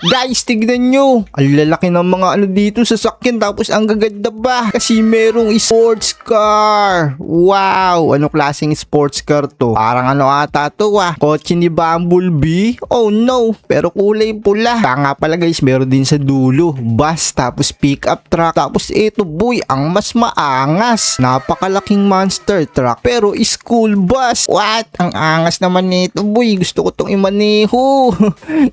Guys, tignan nyo. Ang lalaki ng mga ano dito sa sasakyan tapos ang gaganda ba? Kasi merong sports car. Wow, ano klaseng sports car to? Parang ano ata to kotse ni Bumblebee? Oh no, pero kulay pula. Kaya nga pala guys, meron din sa dulo. Bus, tapos pick-up truck. Tapos ito boy, ang mas maangas. Napakalaking monster truck. Pero school bus. What? Ang angas naman nito boy. Gusto ko tong imaneho.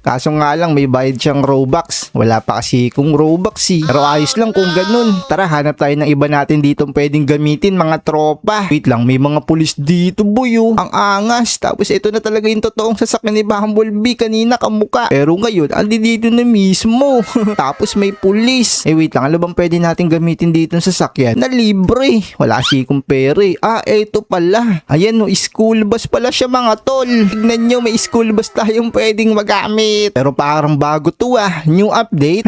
Kaso nga lang, may bayad siyang Robux. Wala pa kasi kung Robux Pero ayos lang kung ganun. Tara, hanap tayo ng iba natin dito pwedeng gamitin mga tropa. Wait lang, may mga pulis dito boy oh. Ang angas. Tapos ito na talaga yung totoong sasakyan ni Bumblebee kanina kamuka. Pero ngayon, andi dito na mismo. Tapos may pulis. Wait lang, ano bang pwede natin gamitin dito sa sasakyan? Na libre. Wala kasi kung pere. Eto pala. Ayan no, school bus pala siya mga tol. Tignan nyo, may school bus tayong pwedeng magamit. Pero parang bago to new update.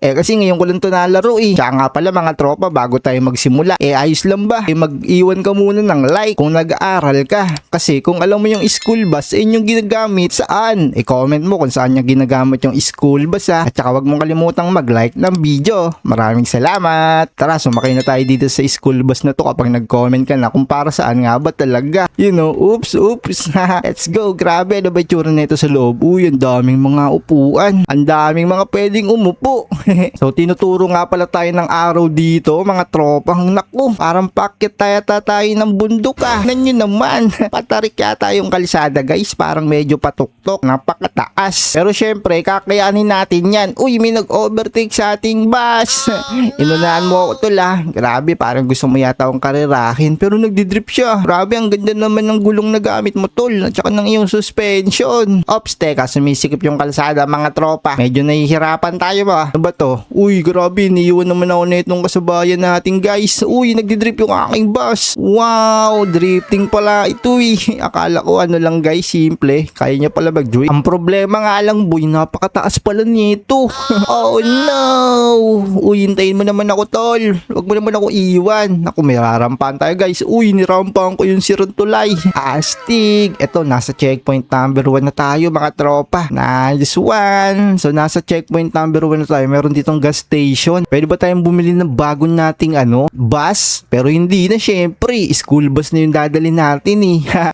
Kasi ngayon ko lang to nalaro Tsaka nga pala mga tropa, bago tayo magsimula, ayos lang ba? Mag-iwan ka muna ng like kung nag-aaral ka. Kasi kung alam mo yung school bus, yung ginagamit saan? I-comment mo kung saan niya ginagamit yung school bus At saka wag mong kalimutang mag-like ng video. Maraming salamat. Tara, sumakay na tayo dito sa school bus na to kapag nag-comment ka na kung para saan nga ba talaga. Oops. Let's go. Grabe, ano ba itsura nito sa loob? Ang daming mga upuan. Ang daming mga pwedeng umupo. So, tinuturo nga pala tayo ng araw dito, mga tropang. Naku, parang packet tayo ng bundok Nanyo naman. Patarik yata yung kalsada guys. Parang medyo patuktok. Napakataas. Pero syempre, kakayanin natin yan. May nag-overtake sa ating bus. Inunahan mo ako tol Grabe, parang gusto mo yata akong karerahin. Pero nagdidrip siya. Grabe, ang ganda naman ng gulong na gamit mo tol. At saka ng iyong suspension. Ops, teka, sumisikip yung kalsada mga tropa. Medyo nahihirapan tayo ba? Ano ba to? Grabe, niiwan naman ako na itong kasabayan natin guys. Nagdidrip yung aking bus. Wow, drifting pala ito Akala ko ano lang guys, simple. Kaya niya pala mag-drift. Ang problema nga lang boy, napakataas pala nito. Oh no! Hintayin mo naman ako tol. Huwag mo naman ako iwan. Naku, may rarampan tayo guys. Nirampahan ko yung sirantulay. Astig. Eto, nasa checkpoint number 1 na tayo mga tropa. Nice one. So, nasa checkpoint number 1 na tayo. Meron ditong gas station. Pwede ba tayong bumili ng bagong nating bus? Pero hindi na syempre. School bus na yung dadali natin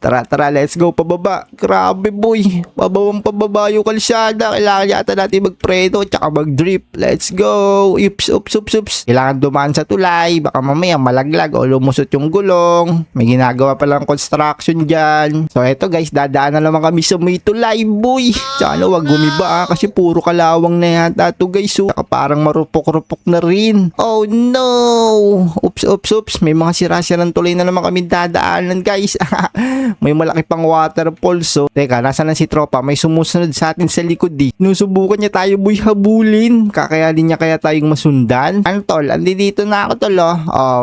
Tara, let's go pababa. Grabe boy. Pababa yung kalsada. Kailangan yata natin magpreno tsaka mag-drip. Let's go. Ups. Kailangan dumaan sa tulay. Baka mamaya malaglag o lumusot yung gulong. May ginagawa palang construction dyan. So eto guys, dadaan na naman kami sa may tulay boy. Sana wag gumiba kasi puro kalawang na yata to guys. Saka parang marupok-rupok na rin. Oh no. Oops. May mga sira-sirang tulay na naman kami dadaanan guys. May malaki pang waterfall. So teka, nasa na si tropa? May sumusunod sa atin sa likod Nusubukan niya tayo boy habulin. Kakayanin niya kaya tayong masundan? Ano tol? Andi dito na ako tol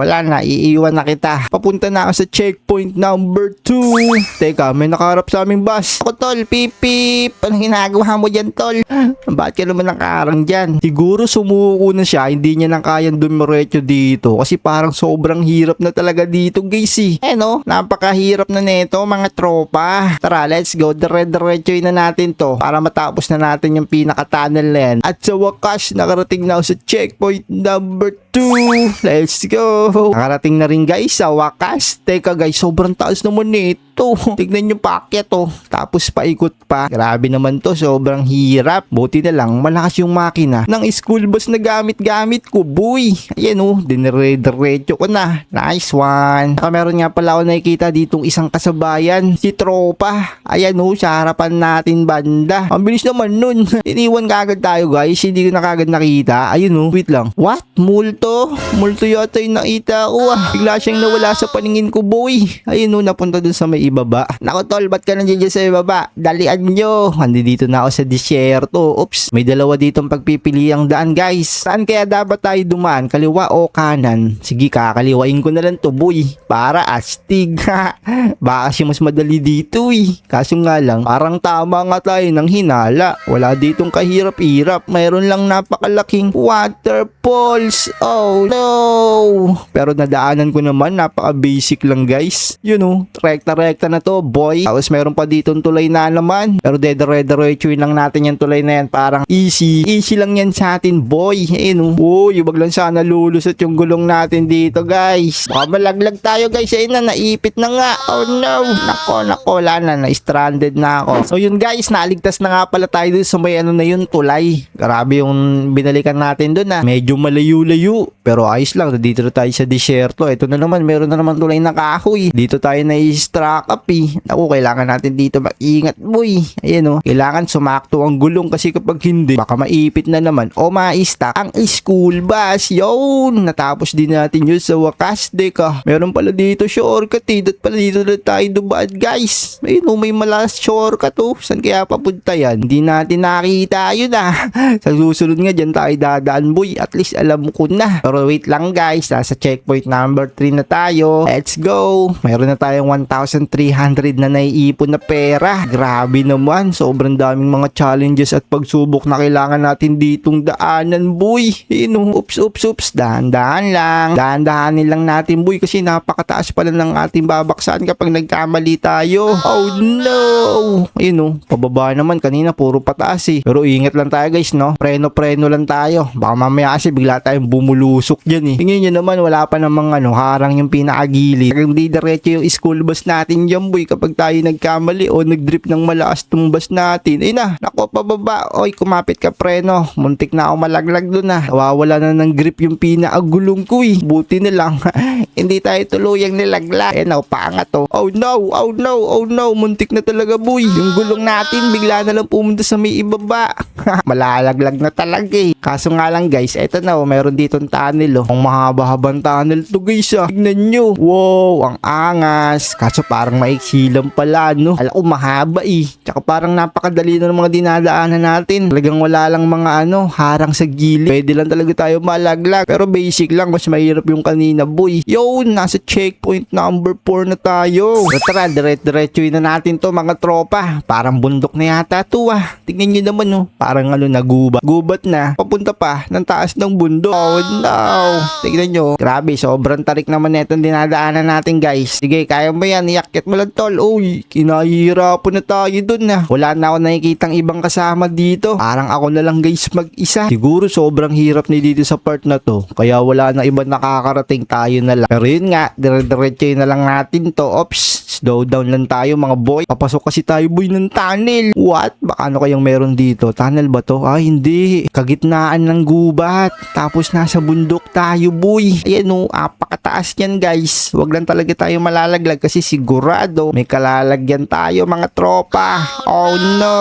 wala na. Iiwan na kita. Papunta na ako sa checkpoint number 2. Teka, may nakaharap sa aming bus. Ako tol, pipip. Anong ginagawa mo dyan tol? Bakit ka naman nakaharang dyan? Siguro sumuko na siya. Hindi niya nang kayang dumiretso dito. Kasi parang sobrang hirap na talaga dito guys napakahirap na neto mga tropa. Tara, let's go. Dire-diretsoy na natin to para matapos na natin yung pinaka-tunnel na yan. At sa wakas, nakarating na ako sa checkpoint number 2. Let's go. Nakarating na rin guys sa wakas. Teka guys, sobrang taas naman nito. Tignan yung packet Tapos paikot pa. Grabe naman to. Sobrang hirap. Buti na lang malakas yung makina ng school bus na gamit ko boy. Ayan dinire-diretso ko na. Nice one. Saka meron nga pala ako nakikita ditong isang kasabayan. Si tropa. Ayan sa harapan natin banda. Ang bilis naman nun. Iniwan kagad tayo guys. Hindi ko na kagad nakita. Ayun wait lang. What? Multo yata yung nakita ko Bigla siyang nawala sa paningin ko boy. Ayun napunta dun sa may ibaba. Nako tol, ba't ka nandiyan sa ibaba? Dalian nyo. Dito na ako sa disyerto. Oops. May dalawa ditong pagpipiliang daan guys. Saan kaya dapat tayo dumaan? Kaliwa o kanan? Sige, kakaliwain ko na lang to boy. Para astig. Baka siya mas madali dito Kaso nga lang, parang tama nga tayo ng hinala. Wala ditong kahirap-hirap. Mayroon lang napakalaking waterfalls. Oh no! Pero nadaanan ko naman, napaka-basic lang guys. Yun oh, rekta-rekta na to, boy. Tapos meron pa dito tulay na naman. Pero dedere-derechoin lang natin yung tulay na yan. Parang easy. Easy lang yan sa atin, boy. Ayun oh. Uy, wag lang sana lulusot yung gulong natin dito, guys. Baka malaglag tayo, guys. Ayun na, naipit na nga. Oh no! Nako, wala na. Na-stranded na ako. So yun guys, naligtas na nga pala tayo dun sa may ano na yun, tulay. Grabe yung binalikan natin dun medyo malayo-layo. Pero ayos lang, dito na tayo sa disyerto. Ito na naman, meron na naman tulay na kahoy. Dito tayo na-struck up Naku, kailangan natin dito mag-ingat, boy. Ayan kailangan sumakto ang gulong kasi kapag hindi, baka maipit na naman o ma-stuck ang school bus. Yun, natapos din natin yun sa wakas, deka. Meron pala dito shortcut pala dito na tayo dumaan, guys. Ayun may malas shortcut Saan kaya papunta yan? Hindi natin nakita yun Sa susunod nga dyan tayo dadaan, boy. At least alam ko na. Pero wait lang guys, nasa checkpoint number 3 na tayo. Let's go. Mayroon na tayong 1,300 na naiipon na pera. Grabe naman. Sobrang daming mga challenges at pagsubok na kailangan natin ditong daanan, boy. Oops. Dahan-dahan lang. Dahan-dahanin lang natin, boy. Kasi napakataas pala ng ating babaksan kapag nagkamali tayo. Oh no. Pababa naman. Kanina puro pataas Pero ingat lang tayo guys, no? Preno lang tayo. Baka mamaya kasi bigla tayong bumulusok dyan Tingnan nyo naman, wala pa namang harang yung pinakagilid. Hindi diretso yung school bus natin dyan, boy. Kapag tayo nagkamali o nagdrip ng malakas tong bus natin. Ay na, nako, pababa. Oy, kumapit ka, preno. Muntik na ako malaglag dun Nawawala na ng grip yung pinakagulong ko Buti na lang. Hindi tayo tuluyang nilaglag. Paangat Oh no. Muntik na talaga, boy. Yung gulong natin, bigla na lang pumunta sa may ibaba. Malalaglag na talaga Kaso nga lang guys, eto na meron ditong tunnel Ang mahaba-habang tunnel to guys Tignan nyo. Wow, ang angas. Kaso parang maiksi lang pala Alam ko mahaba Tsaka parang napakadali na ng mga dinadaanan natin. Talagang wala lang mga harang sa gilid. Pwede lang talaga tayo malaglag. Pero basic lang, mas mahirap yung kanina, boy. Yo, nasa checkpoint number 4 na tayo. So tara, diretso-diretsoin na natin to mga tropa. Parang bundok na yata to Tignan nyo naman Parang nagubat na. Papunta pa ng taas ng bundok. Oh no. Tignan nyo. Grabe, sobrang tarik naman netong dinadaanan natin, guys. Sige, kaya mo yan. Iyakyat mo lang, tol. Uy, kinahihirapan na tayo dun Wala na ako nakikitang ibang kasama dito. Parang ako na lang, guys, mag-isa. Siguro sobrang hirap ni dito sa part na to. Kaya wala na ibang nakakarating, tayo na lang. Pero yun nga, dire-diretso na lang natin to. Ops. Slow down lang tayo mga boy. Papasok kasi tayo, boy, ng tunnel. What? Baka kayang meron dito? Tunnel ba to? Hindi. Kagitnaan ng gubat. Tapos nasa bundok tayo, boy. Ayan apakataas yan, guys. Wag lang talaga tayo malalaglag kasi sigurado may kalalagyan tayo mga tropa. Oh no.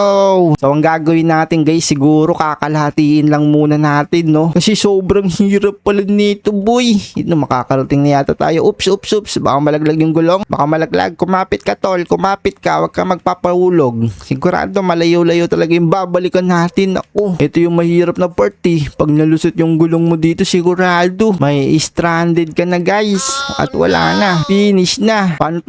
So ang gagawin natin, guys, siguro kakalahatiin lang muna natin, Kasi sobrang hirap pala nito, boy. Makakarating na yata tayo. Oops. Baka malaglag yung gulong. Baka malaglag. Kumapit ka, tol. Kumapit ka. Huwag ka magpapahulog. Sigurado malayo-layo talaga yung babalikan natin. Ako, ito yung mahirap na part Pag nalusot yung gulong mo dito, sigurado may stranded ka na, guys. At wala na. Finish na. Paano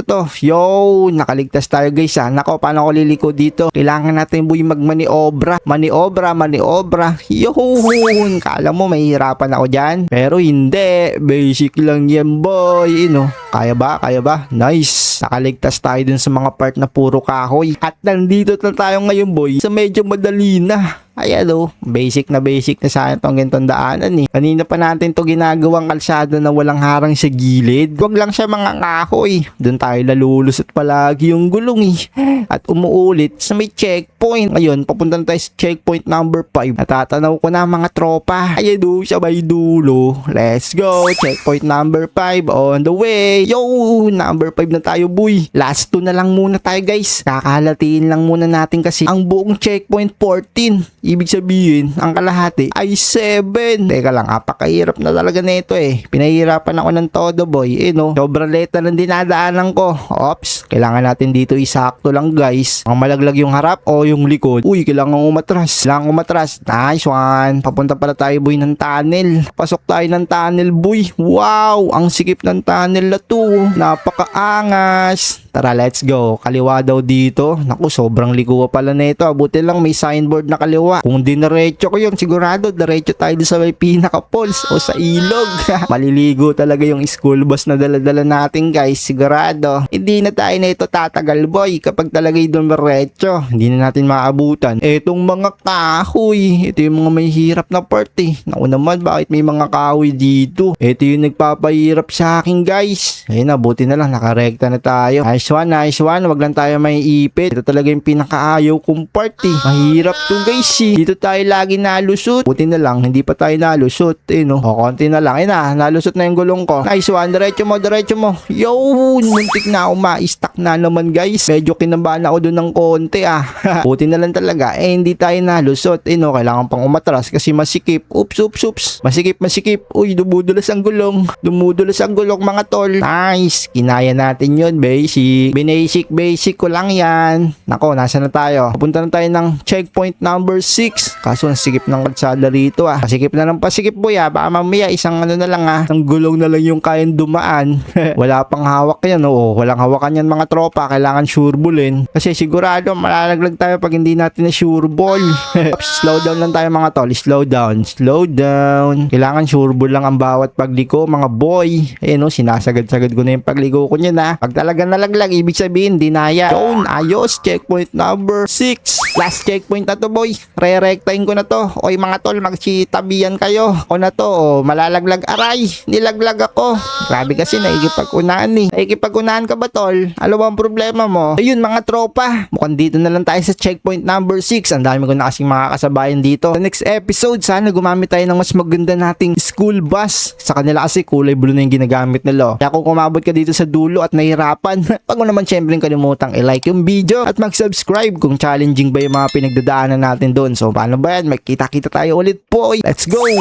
to? Yo, nakaligtas tayo, guys Nako, paano ako liliko dito? Kailangan natin, boy, magmaniobra. Maniobra. Yun. Kala mo mahirapan ako dyan? Pero hindi. Basic lang yan, boy. Kaya ba? Nice. Nakaligtas tayo dun sa mga part na puro kahoy. At nandito na tayo ngayon, boy, sa medyo madali na. Ayan basic na sana itong ganitong daanan Kanina pa natin to ginagawang kalsada na walang harang sa gilid. Wag lang siya mga kahoy. Doon tayo lalulusot palagi yung gulong At umuulit sa may checkpoint. Ngayon, papunta tayo sa checkpoint number 5. Natatanaw ko na mga tropa. Ayan siya may dulo. Let's go. Checkpoint number 5 on the way. Yo, number 5 na tayo, boy. Last 2 na lang muna tayo, guys. Kakahalatiin lang muna natin kasi ang buong checkpoint 14. Ibig sabihin, ang kalahati ay 7. Teka lang, apakahirap na talaga nito Pinahirapan ako ng todo, boy. Sobrang late na ng dinadaanan ko. Ops, kailangan natin dito isakto lang, guys. Ang malaglag yung harap o yung likod. Uy, kailangan umatras. Nice one. Papunta pala tayo, boy, ng tunnel. Pasok tayo ng tunnel, boy. Wow, ang sikip ng tunnel na dito. Napakaangas. Tara, let's go. Kaliwa daw dito. Naku, sobrang likuwa pala nito. Buti lang may signboard na kaliwa. Kung dinaretso ko yun, sigurado diretso tayo sa may pinaka-falls o sa ilog. Maliligo talaga yung school bus na dala-dala natin, guys. Sigurado. Hindi na tayo na ito tatagal, boy. Kapag talaga'y dumiretso, hindi na natin maabutan. Etong mga kahoy. Ito yung mga may hirap na part eh. Naku naman, bakit may mga kahoy dito? Ito yung nagpapahirap sa akin, guys. Ayun na, buti na lang. Nakarekta na tayo. Nice one, nice one. Wag lang tayo may ipit. Ito talaga yung pinakaayaw kong part eh. Mahirap to, guys eh. Dito tayo lagi nalusot. Buti na lang, hindi pa tayo nalusot. Eh no, o konti na lang. Ayun na, nalusot na yung gulong ko. Nice one, diretso mo, diretso mo. Yo, muntik na ako ma-stuck na naman, guys. Medyo kinabahan ako doon ng konti ah. Buti na lang talaga. Eh, hindi tayo nalusot. Eh no, kailangan pang umatras kasi masikip. Oops, oops, oops. Masikip, masikip. Uy, dumudulas ang gulong. Dumudulas ang gulong, mga tol. Nice. Kinaya natin yun, basic. Basic ko lang yan. Nako, nasa na tayo? Papunta na tayo ng checkpoint number 6. Kaso nasikip ng kalsada rito ah. Pasikip na ng pasikip, boy ah. Baka mamaya isang ano na lang ah. Isang gulong na lang yung kayang dumaan. Wala pang hawak yan. Oo, walang hawakan yan mga tropa. Kailangan sureballin. Kasi sigurado malalaglag tayo pag hindi natin na sureball. Slow down lang tayo mga tol. Slow down. Slow down. Kailangan sureball lang ang bawat pagliko mga boy. Ayun o, sinasagad-sagad ko na yung pagligo ko niyan ah. Pag talaga nalaglag, ibig sabihin dinaya. Yun, ayos. Checkpoint number 6. Last checkpoint na to, boy. Re-rectain ko na to. Oy mga tol, magsitabihan kayo. O na to, oh, malalaglag. Aray, nilaglag ako. Grabe kasi, naikipag-unahan eh. Naikipag-unahan ka ba, tol? Ano ba ang problema mo? Ayun mga tropa, mukhang dito na lang tayo sa checkpoint number 6. Ang dami ko na kasing mga kasabayan dito. Sa next episode, sana gumamit tayo ng mas maganda nating school bus. Sa kanila kasi kulay blue na yung ginagamit nila. Kaya kung kumabot ka dito sa dulo at nahirapan, wag mo naman syempre kalimutang i-like yung video at mag-subscribe kung challenging ba yung mga pinagdadaanan natin doon. So paano ba yan? Magkita-kita tayo ulit po. Let's go!